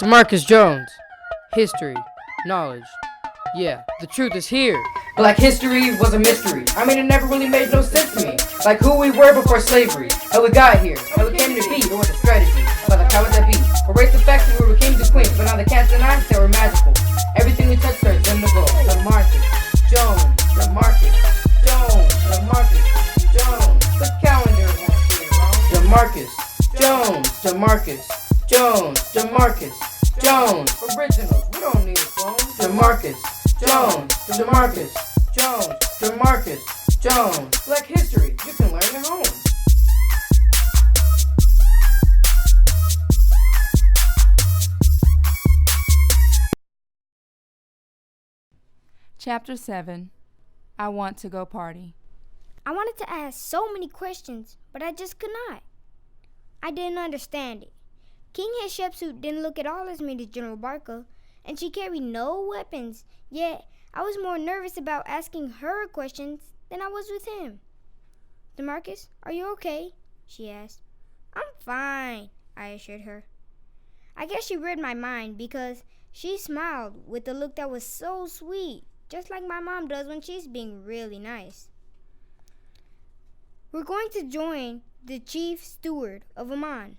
Demarcus Jones. History. Knowledge. Yeah, the truth is here. Black history was a mystery. I mean, it never really made no sense to me. Like who we were before slavery, how we got here, how we came to be, or what the strategy, about the powers that be. Erase the facts that we were kings and queens, but now the cats and I, they were magical. Everything we touched turns into gold. Demarcus Jones, Demarcus Jones, Demarcus Jones. The calendar won't stay wrong. Demarcus Jones, Demarcus Jones, Demarcus Jones. Originals, we don't need clones. Demarcus Jones, Demarcus Jones, Demarcus Jones. Black history, you can learn at home. Chapter 7. I Want to Go Party. I wanted to ask so many questions, but I just could not. I didn't understand it. King Hatshepsut didn't look at all as mean as General Barca, and she carried no weapons, yet I was more nervous about asking her questions than I was with him. "Demarcus, are you okay?" she asked. "I'm fine," I assured her. I guess she read my mind because she smiled with a look that was so sweet, just like my mom does when she's being really nice. "We're going to join the chief steward of Aman,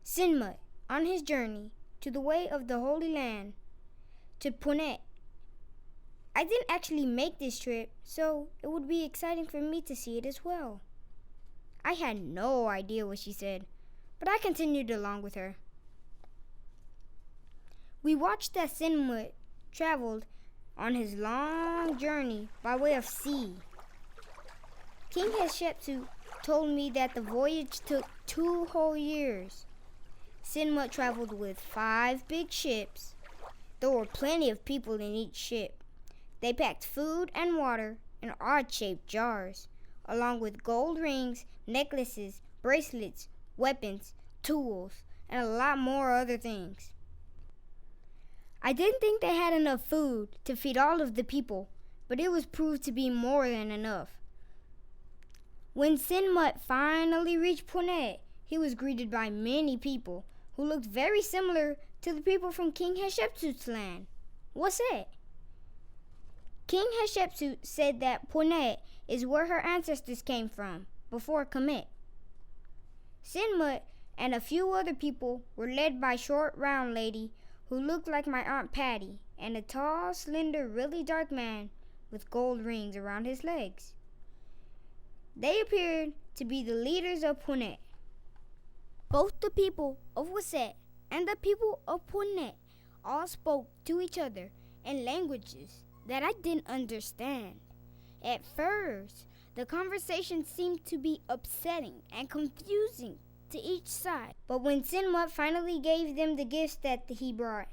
Sinmut, on his journey to the way of the Holy Land, to Punet. I didn't actually make this trip, so it would be exciting for me to see it as well." I had no idea what she said, but I continued along with her. We watched as Sinmut traveled on his long journey by way of sea. King Hatshepsut told me that the voyage took 2 whole years. Sinmut traveled with 5 big ships. There were plenty of people in each ship. They packed food and water in odd-shaped jars, along with gold rings, necklaces, bracelets, weapons, tools, and a lot more other things. I didn't think they had enough food to feed all of the people, but it was proved to be more than enough. When Sinmut finally reached Punet, he was greeted by many people who looked very similar to the people from King Hatshepsut's land. What's that? King Hatshepsut said that Punet is where her ancestors came from, before Kemet. Sinmut and a few other people were led by a short, round lady who looked like my Aunt Patty, and a tall, slender, really dark man with gold rings around his legs. They appeared to be the leaders of Punet. Both the people of Waset and the people of Punet all spoke to each other in languages that I didn't understand. At first, the conversation seemed to be upsetting and confusing to each side. But when Sinmut finally gave them the gifts that he brought,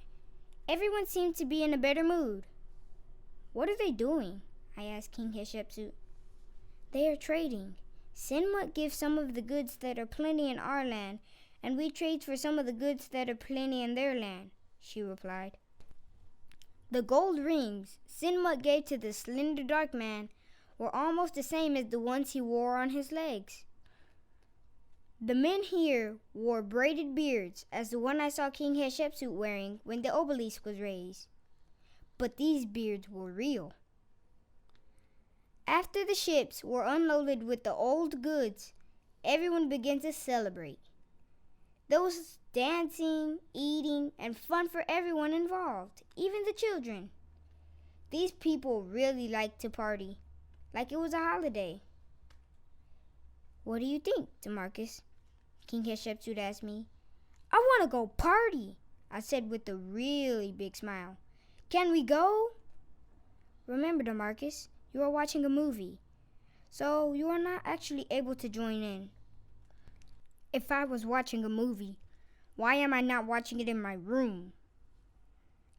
everyone seemed to be in a better mood. "What are they doing?" I asked King Hatshepsut. "They are trading. Sinmut gives some of the goods that are plenty in our land, and we trade for some of the goods that are plenty in their land," she replied. The gold rings Sinmut gave to the slender dark man were almost the same as the ones he wore on his legs. The men here wore braided beards, as the one I saw King Hatshepsut wearing when the obelisk was raised. But these beards were real. After the ships were unloaded with the old goods, everyone began to celebrate. There was dancing, eating, and fun for everyone involved, even the children. These people really liked to party, like it was a holiday. "What do you think, Demarcus?" King Hatshepsut asked me. "I want to go party," I said with a really big smile. "Can we go?" "Remember, Demarcus, you are watching a movie, so you are not actually able to join in." "If I was watching a movie, why am I not watching it in my room?"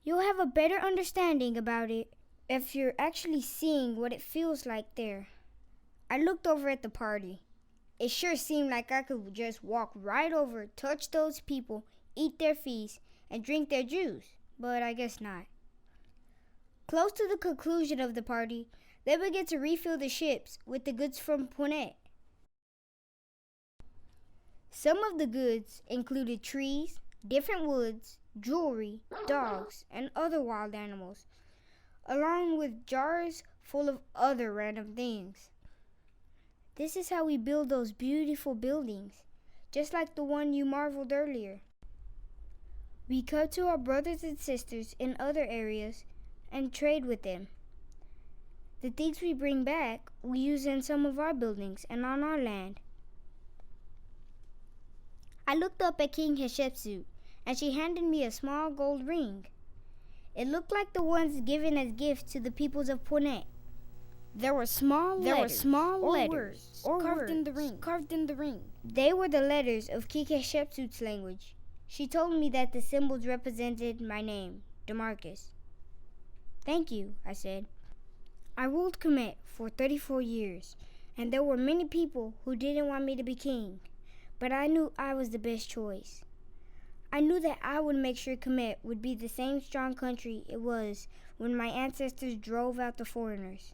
"You'll have a better understanding about it if you're actually seeing what it feels like there." I looked over at the party. It sure seemed like I could just walk right over, touch those people, eat their feast, and drink their juice, but I guess not. Close to the conclusion of the party, they began to refill the ships with the goods from Punet. Some of the goods included trees, different woods, jewelry, dogs, and other wild animals, along with jars full of other random things. This is how we build those beautiful buildings, just like the one you marveled earlier. We cut to our brothers and sisters in other areas and trade with them. The things we bring back, we use in some of our buildings and on our land. I looked up at King Hatshepsut, and she handed me a small gold ring. It looked like the ones given as gifts to the peoples of Punet. There were small letters carved in the ring. They were the letters of King Hatshepsut's language. She told me that the symbols represented my name, Demarcus. Thank you, I said. I ruled Kemet for 34 years, and there were many people who didn't want me to be king, but I knew I was the best choice. I knew that I would make sure Kemet would be the same strong country it was when my ancestors drove out the foreigners.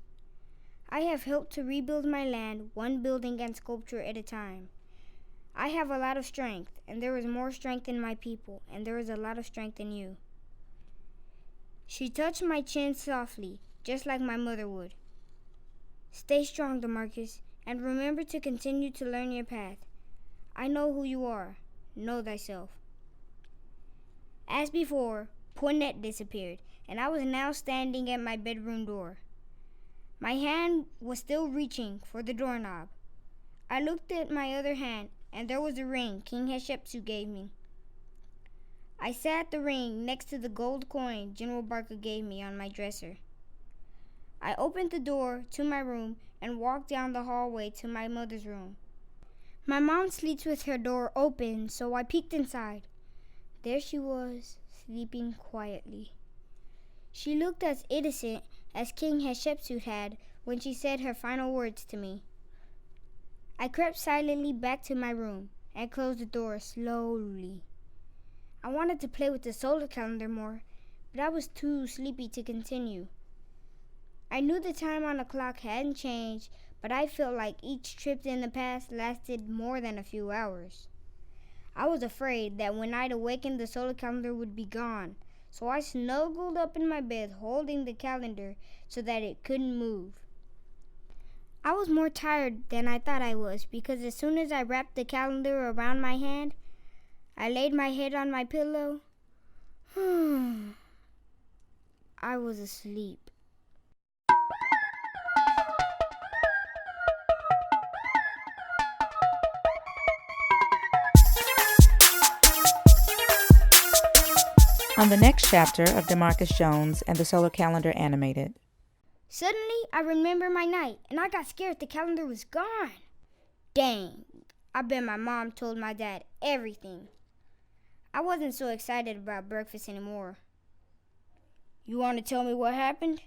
I have helped to rebuild my land one building and sculpture at a time. I have a lot of strength, and there is more strength in my people, and there is a lot of strength in you. She touched my chin softly, just like my mother would. Stay strong, Demarcus, and remember to continue to learn your path. I know who you are. Know thyself. As before, Punet disappeared, and I was now standing at my bedroom door. My hand was still reaching for the doorknob. I looked at my other hand, and there was a ring King Hatshepsut gave me. I sat the ring next to the gold coin General Barca gave me on my dresser. I opened the door to my room and walked down the hallway to my mother's room. My mom sleeps with her door open, so I peeked inside. There she was, sleeping quietly. She looked as innocent as King Hatshepsut had when she said her final words to me. I crept silently back to my room and closed the door slowly. I wanted to play with the solar calendar more, but I was too sleepy to continue. I knew the time on the clock hadn't changed, but I felt like each trip in the past lasted more than a few hours. I was afraid that when I'd awakened, the solar calendar would be gone, so I snuggled up in my bed holding the calendar so that it couldn't move. I was more tired than I thought I was because as soon as I wrapped the calendar around my hand, I laid my head on my pillow. I was asleep. On the next chapter of Demarcus Jones and the Solar Calendar Animated. Suddenly, I remember my night, and I got scared the calendar was gone. Dang, I bet my mom told my dad everything. I wasn't so excited about breakfast anymore. You want to tell me what happened?